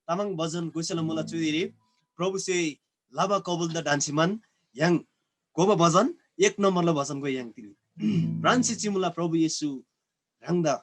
tamang भजन गोसेला मुला चुदिरी प्रभु से लाबा कबुल द डान्सिमान yang goba भजन 1 नम्बर ल भजन गो yang तिनी ब्रान्सी चिमुला प्रभु येशू रंगदा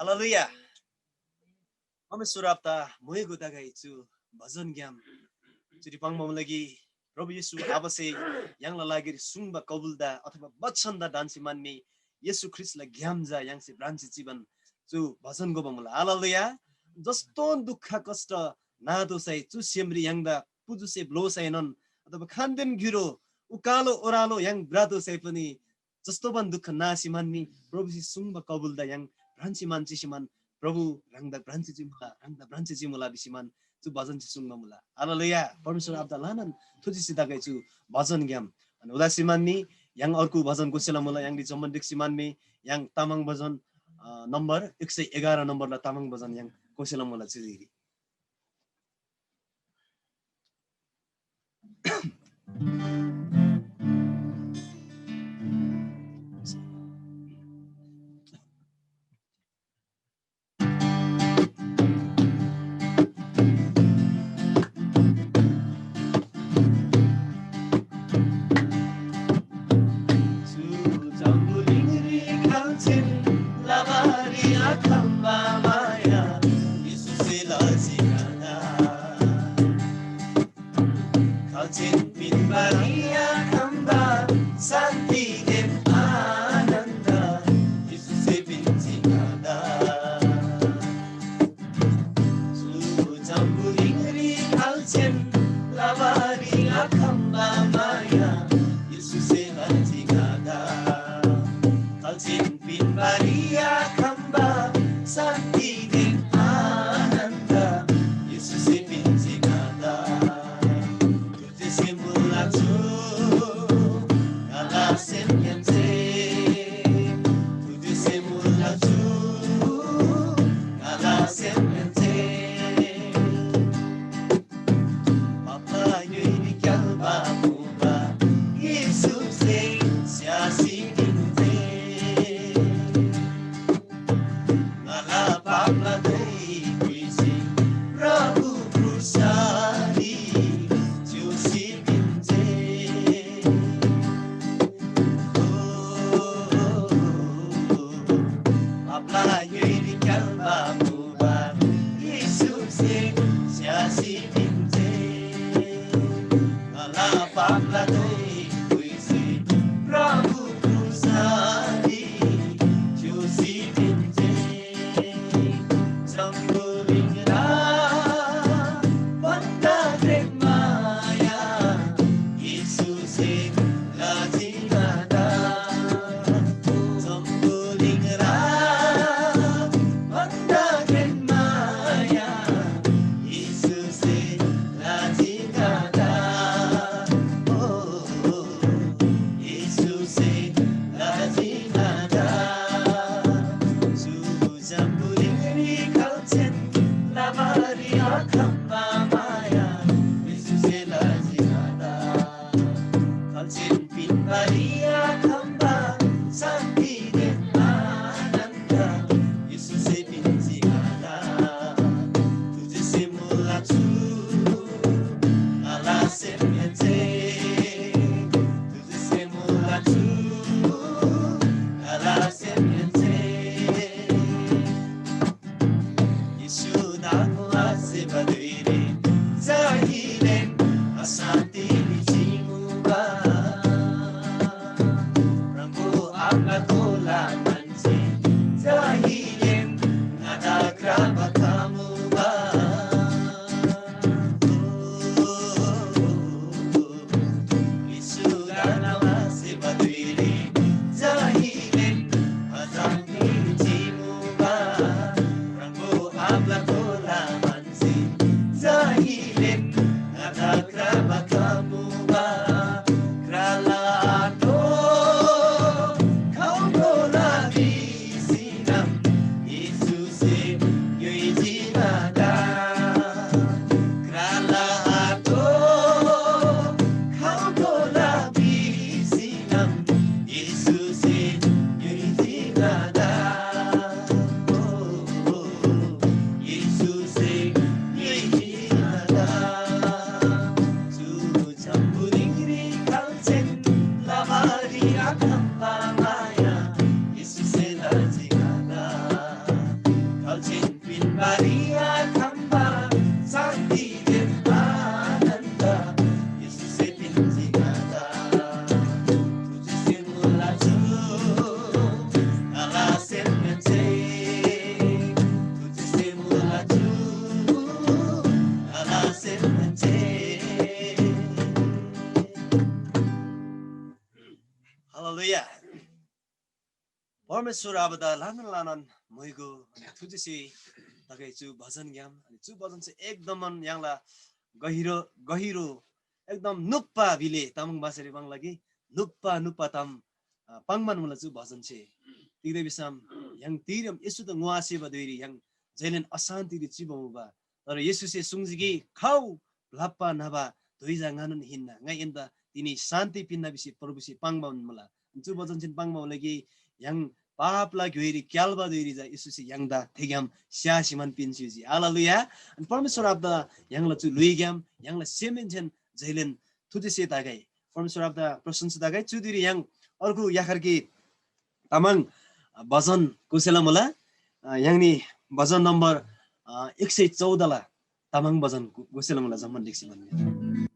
Hallelujah. Mama surapta moe guta gaichu bhajan gyam churi pangma lagi प्रभु येशू आबसे यांगला लागि सुंगबा कबुलदा अथवा बच्चनदा डान्सी मान्ने येशू ख्रिस्टलाई घ्यामजा यांगसे ब्रान्ची जीवन जो भजन गो बंगला हालेलुया जस्तो दुःख कष्ट नादोसै चु सेमरी यांगदा पुजुसे ब्लोसैनन अथवा खानदेन गिरो उकालो ओरालो yang ब्रादोसै पनि जस्तो बन दुःख नासी मान्ने प्रभु जी सुंगबा कबुलदा yang ब्रान्ची मान्छे सिमान प्रभु रंगदा ब्रान्ची जिमुला बिसिमान 주 भजन सुंगमा मुला हालेलुया परमेश्वर आपदा लानन थुजी सिदा गइछु भजन ग्याम अनि उदासीमाननी yang अर्को भजन गोसेला मुला yang दि जम्बन्दिक सिमानमी yang तामाङ भजन नम्बर 111 नम्बरला तामाङ भजन yang गोसेला मुला चिरी Kalchin pinbariya kamba santi dem ananda Yesuse pintingada Su jamburingri kalchin labariya kamba maya Yesuse pintingada Kalchin pinbariya kamba santi dem ananda Yesuse pintingada Hallelujah. परमेश्वर आबदा लानन लानन मइगो थुजिसी तगैचु भजन ज्ञान अनि चु भजन चाहिँ एकदम याङला गहिरो गहिरो एकदम नुप्पा बिले तामुङ भाषाले बाङ लागि नुप्पा नुप्पा ताम पाङमान मुला चु भजन चाहिँ तिग्दै बिसाम याङ तिरम यसु त nguase बदैरी याङ जैलेन अशान्ति रि चिबौबा तर यसु से सुङजिगी खाउ लाप्पा नबा दुईजा गानुन हिन्ना ngai enda तिनी शान्ति पिन्ना बिसी प्रभुसी पाङबाउन मुला चु भजन चाहिँ पाङबाउ लागि याङ पापला घ्योइरी क्यालबा दोइरी जा यसुसी याङदा थेग्याम स्यासिमान पिन्सिजी हालेलुया अनि परमेश्वर आबदा याङला चु लुइग्याम याङला सेमेन्छन जैलेन थुदिसे तागै परमेश्वर आबदा प्रशंसा तागै चुदिरी याङ अर्को याखरकी तामाङ भजन कुसेला मला याङनी भजन नम्बर 114 ला तामाङ भजन कुसेला मला जम्मन लेख्सी भन्ने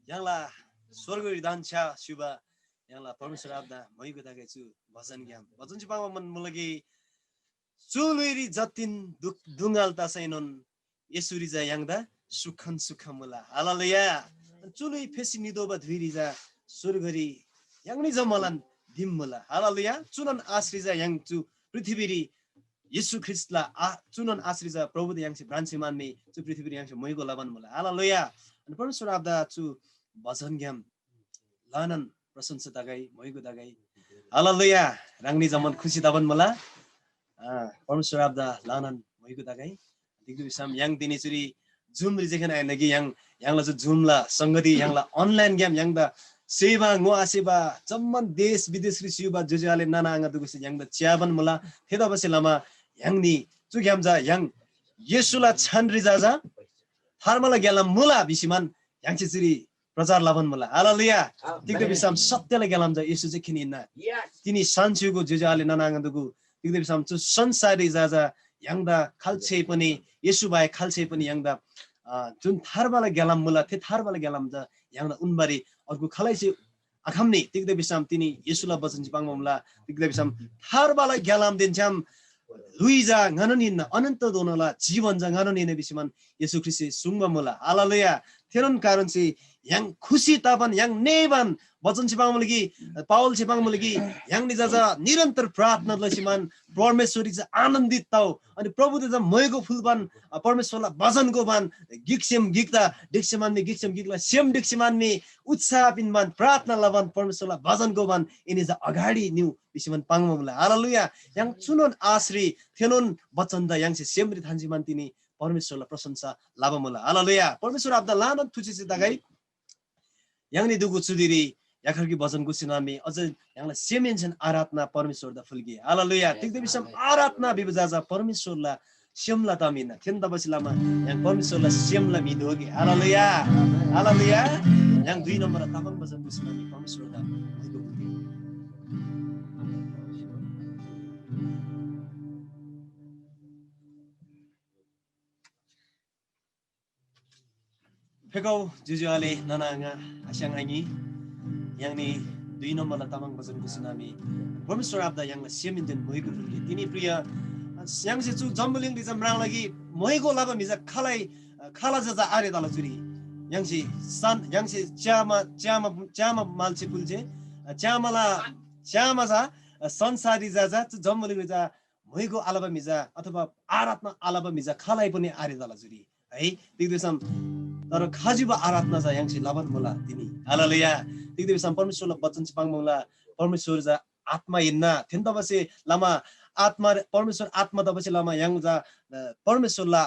Yangla swargo ridancha shuba yangla परमेश्वर आबदा मइको दागे छु भजन ज्ञान भजन छि पामा मन मुलगी चुलुरी जतिन दुंगालता सैनन यसुरी जा याङदा सुखन सुखमुला हालेलुया चुलुई फेसी निदोबा धुइरी जा सुरगरी याङनी जमलन दिममुला हालेलुया चुनन आश्री जा याङ चु पृथ्वीरी येशू ख्रिस्टला चुनन आश्री जा प्रभु द याङसे ब्रान्सी मान्ने चु पृथ्वीरी याङसे मइको लबन मुला हालेलुया अनि परमेश्वर आबदा चु भजन ज्ञान लानन प्रशंसा दागाई मइको दागाई हालेलुया राङनी जमन खुसी दाबन मला परमेश्वर आबदा लानन मइको दागाई दिगु बिसाम याङ दिने चुरी जुम रिजेखन आइनगी याङला जु जुमला संगति याङला अनलाइन गेम याङदा सेवा ngो आसेबा जम्मन देश विदेश रि सियुबा जुजाले नाना आङा दुगुसे याङदा च्याबन मला थेदा बसे लामा याङनी चु ग्यामजा याङ येशुला छन रिजाजा थारमला गेला मुला बिसिमान याङचे चुरी प्रचार लाभन मला हालेलुया दिगु बिसाम सत्यले गेलाम जा येशु चाहिँ खिनिना तिनी सान्चुको जुजाले नाना आङा दुगु दिगु बिसाम चु संसारी जाजा याङदा खाल्छे पनि येशु बाय खाल्छे पनि याङदा जुन थारबाला गेलाम मुला थे थारबाला गेलाम जा याङदा उनबारी अर्को खलाइसे अखमनी तिगदे बिसाम तिनी येशुला बचन जिपाङ मुला तिगदे बिसाम थारबाला गेलाम दिन्छम लुइजा nganonin अनन्त दोनला जीवन जा nganonin बिसिमान येशू ख्रिस्ट सुंग मुला हालेलुया थेरन कारण से yang खुशी तापन yang नेबन वचन छिपाङ मुलगी पाउल छिपाङ मुलगी yang निजाजा निरन्तर प्रार्थना लसिमान परमेश्वरी जा आनन्दित ताउ अनि प्रभु जा मयको फुलबन परमेश्वरला भजनको बन गिक्सेम गिक्ता डिक्सेमाननी गिक्सेम गिक्ला सेम डिक्सेमाननी उत्साह पिनमान प्रार्थना लबन परमेश्वरला भजनको बन इनि जा अगाडि न्यू बिसिमान पाङमुला हालेलुया yang चुनन आश्री थेनन वचन दा yang से सेमरी थान्जिमान तिनी परमेश्वरला प्रशंसा लाबमुला हालेलुया परमेश्वर आबदा लानन थुचिसे दागाई याङनी दुगु चुदिरी याखरकी वचनको सिनामी अझ याङला सेमेन्सन आराधना परमेश्वर दा फुलगी हालेलुया तिगदे बिसम आराधना बिबजाजा परमेश्वरला सेमला तामिना थेन दबसिलामा याङ परमेश्वरला सेमला मिदोगी हालेलुया हालेलुया याङ 2 नम्बर तामाङ वचनको सिनामी परमेश्वर दा फेकौ जुजुआले नानाङा आस्याङाङी याङनी 2 नम्बर तामाङ वचनको सुनामी परमेश्वर आबदा याङला सेमिन्जन मइको फुलगी तिनी प्रिय याङसे चु जम्बुलिङ दिजा म्राङ लागि मइको लाबा मिजा खाला जजा आरे दला जुरी याङसे सान याङसे च्यामा मालसे फुलजे च्यामा जा संसारी जाजा जम्मलिङ जा मोइगो आलाबा मिजा अथवा आराधना आलाबा मिजा खालाइ पनि आरे जाला जुरी है दिग्देशम तर खाजिबा आराधना जा यांसी लाभन मुला तिनी हालेलुया दिग्देशम परमेश्वरले वचन पाङ मुला परमेश्वर जा आत्मा हिन्ना थेन्त बसे लामा आत्मा परमेश्वर आत्मा दबसे लामा yang जा परमेश्वरला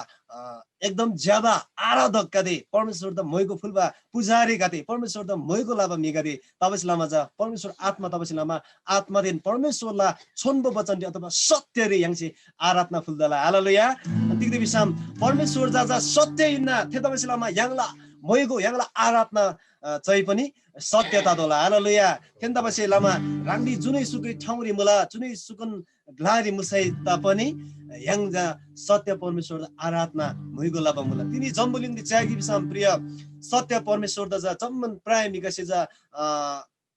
एकदम ज्यादा आराधक कादे परमेश्वर द मोइको फुलबा पुजारी कादे परमेश्वर द मोइको लाबा मिगादे तबसे लामा जा परमेश्वर आत्मा तबसे लामा आत्मा दिन परमेश्वरला छोन्बो वचन दि अथवा सत्य रे यांसे आराधना फुलदला हालेलुया तिगदे बिसाम परमेश्वर जा जा सत्य हिन्ना थे तबसे लामा यांगला मोइको यांगला आराधना चाहिँ पनि सत्यता दोला हालेलुया थेन तबसे लामा रांडी जुनै सुकै ठाउँरी मुला जुनै सुकन ग्लारी मुसाइ तापनि यांजा सत्य परमेश्वर आराधना मोइगो लाबा मुला तिनी जम्बुलिङदि च्यागी बिसाम प्रिय सत्य परमेश्वर द जा जम्मन प्राय मिगसे जा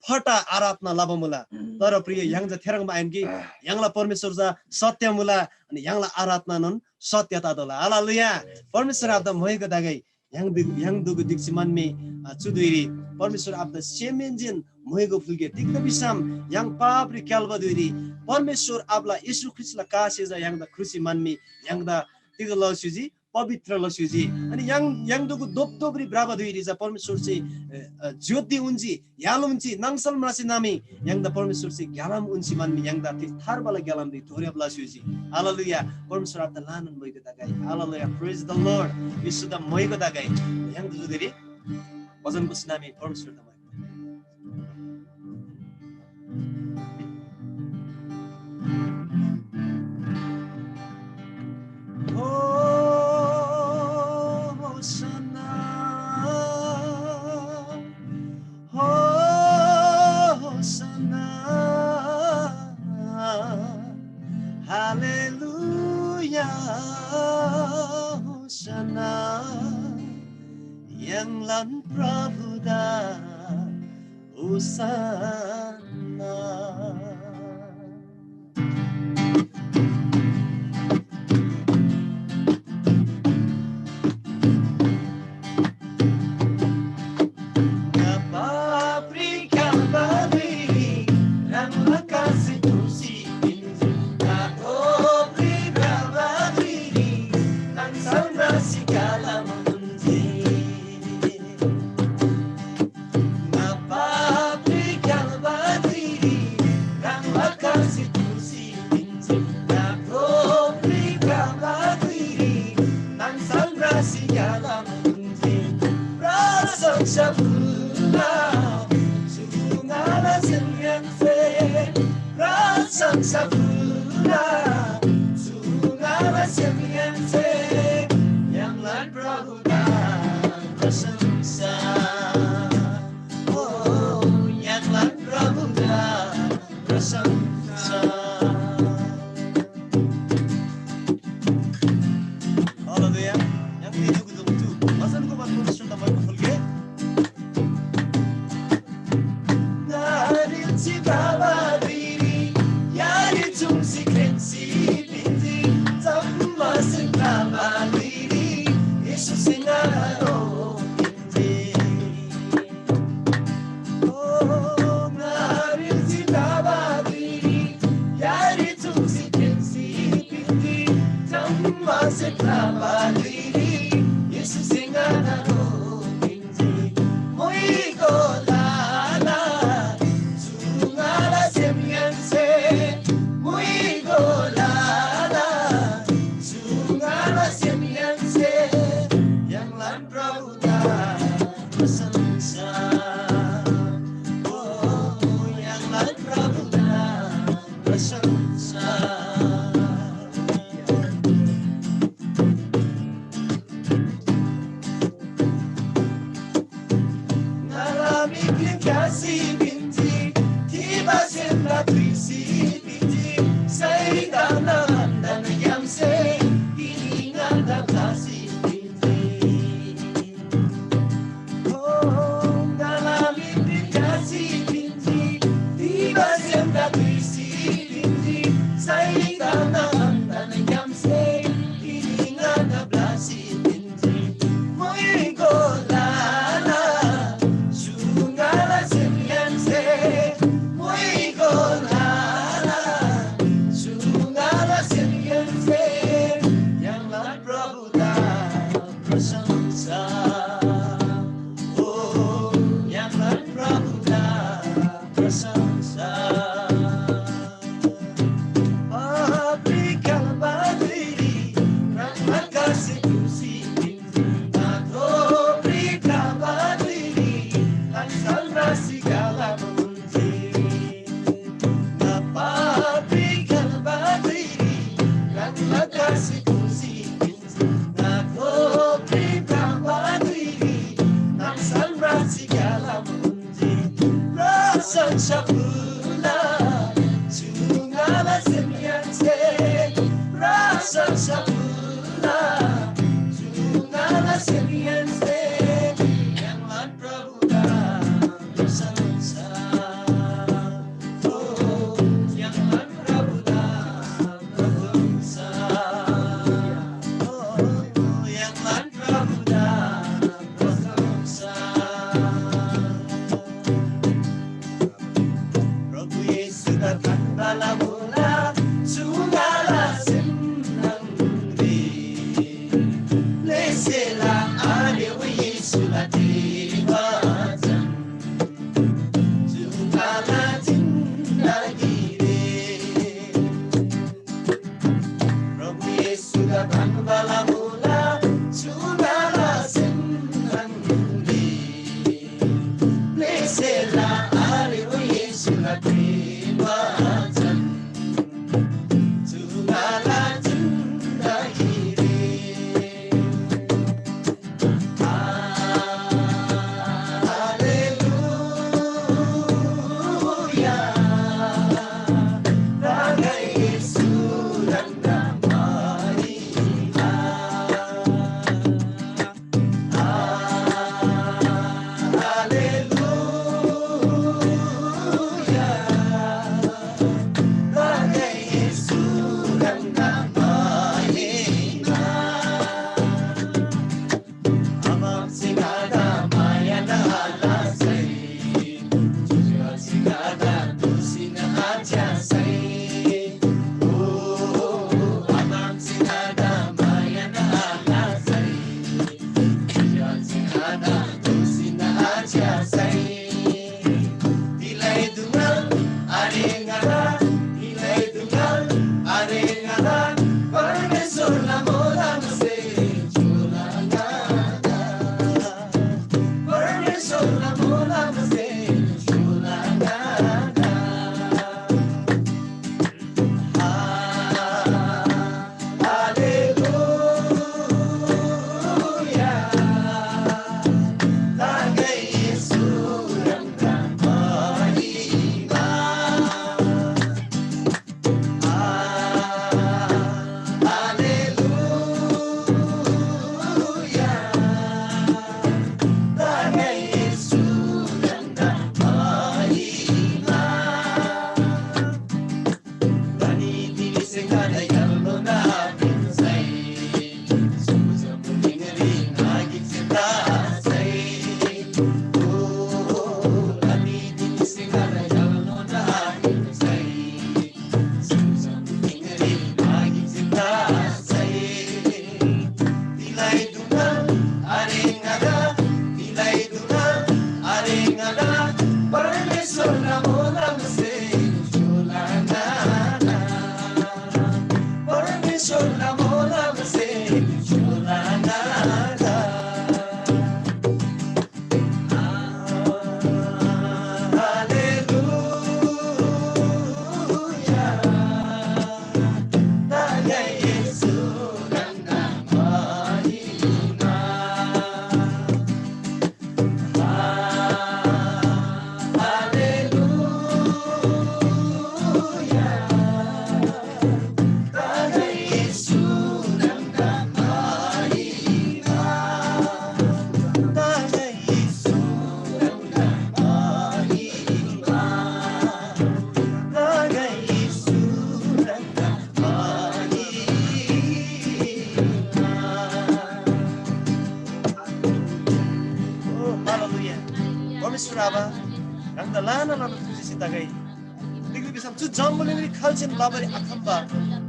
फटा आराधना लाबा मुला तर प्रिय यांजा थेरङमा आइनकी यांगला परमेश्वर जा सत्य मुला अनि यांगला आराधना नन सत्यता दोला हालेलुया परमेश्वर Abida मोइगो दागै yang dugu diksi manme चुदुरी परमेश्वर आप द सेमेन्जिन मोइगो फुलगे तिक्द बिसाम yang पाप्रि क्याल्बा दुरी परमेश्वर आपला यीशु ख्रिस्टला कासे जा yang द खुसी मान्मी yang द तिग लसुजी पवित्र लसुजी अनि yang दुगु दोपदोब्री ब्राबा दुरी जा परमेश्वर से ज्योति उन्जी यालुन्ची नंगसल मरासी नामी yang द परमेश्वर से ग्यालाम उन्ची मान्मी yang द थार वाला ग्यालाम दि थोरेब लसुजी हालेलुया परमेश्वर आप the लानन मोइगो दागाई hallelujah praise the Lord यीशु द मोइगो दागाई yang दुगुरी वचन को सुनामी परमेश्वर the Hallelujah, Hosanna, yang lan Prabhu da Hosanna.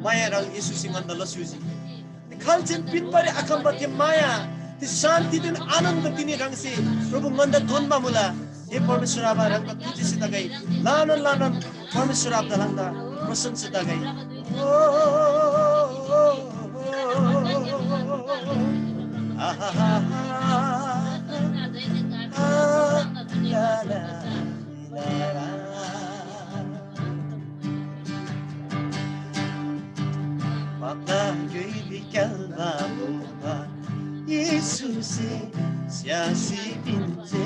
마야랑 예수님 만나 러시우지 칼진 빈발이 아캄바티 마야 티 शान्तिदिन आनन्द तिनी रंगसे प्रभु मंदा धन मामुला हे परमेश्वर आबा रंग तुझे से तगई लानन लानन परमेश्वर आप दलंदा प्रशंसा तगई Yesus'e siyasi bince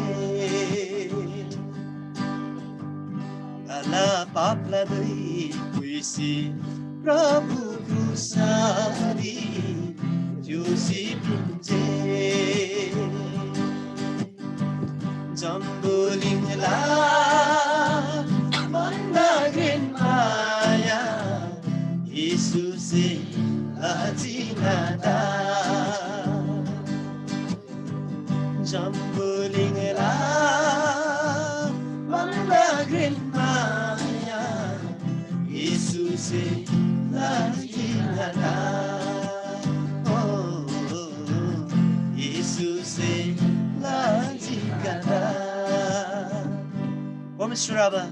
Ala papladay kuisi Prabhu kusari Josi bince Jambuling la Mandagin maya Yesus'e lajinada Jambuling la Mandagin maya Yesus'e lajinada Oh Yesus'e lajinada परमेश्वर आबा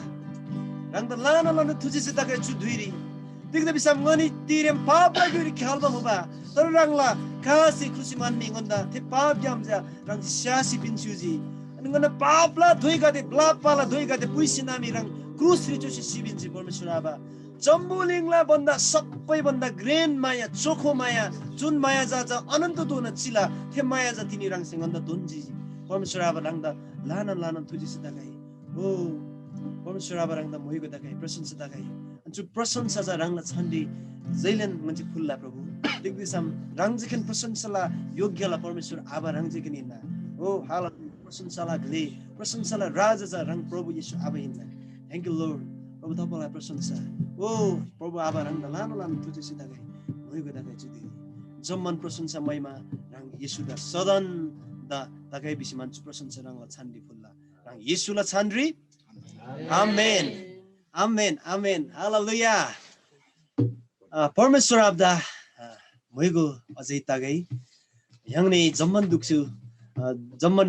रंग लाना लाना तुझे से तक चुधुरी देखते भी सब गनी तीरम पाप लगी ख्याल बाबा तर रंगला कासी खुशी मन नहीं गंदा थे पाप जाम जा रंग सियासी पिंचुजी गंदा पाप ला धोई का दे ब्लाप पाला धोई का दे पुइसी नामी रंग क्रूस रिचोसी सिबिंची परमेश्वर आबा जम्बुलिङला बन्दा सबै बन्दा ग्रेन माया चोखो माया जुन माया जा जा अनन्त दोन चिला थे माया जा तिनी रंग सिंगन्दा दोनजी परमेश्वर आबा रंगदा लाना लाना तुझे से तक ओ परमेश्वर आबा रंगदा मोहिको तक प्रशंसा तक जो प्रशंसा जा रंगला छन्दी जैलन मन्चे फुल्ला प्रभु देख्दैछम रंगजिकन प्रशंसाला योग्यला परमेश्वर आबा रंगजिकन हिन्ना ओ हाल प्रशंसाला गले प्रशंसाला राजा जा रंग प्रभु येशू आबा हिन्ना थ्यांक यू लॉर्ड प्रभु तपाईलाई प्रशंसा ओ प्रभु आबा रंगला लाना लाना तुझे से तक मोहिको तक जुदी जम्मन प्रशंसा महिमा रंग येशू दा सदन दा तकै बिसिमान प्रशंसा रंगला छन्दी फुल्ला रंग येशूला छन्दी आमेन आमेन आमेन हालेलुया परमेश्वर आबदा मोइगो अझै तागै यंगने जम्मन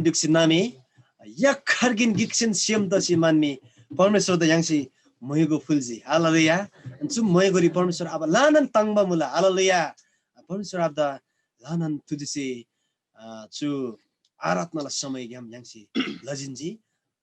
दुक्सु नामे यक खर्गिन गिक्सिन सियम दसि मान्ने परमेश्वर द यंगसी मोइगो फुलजी हालेलुया छु मोइगोरी परमेश्वर आबा लानन तंगबा मुला हालेलुया परमेश्वर आबदा लानन तुजिसे छु आराधनाला समय ग्याम यंगसी लजिनजी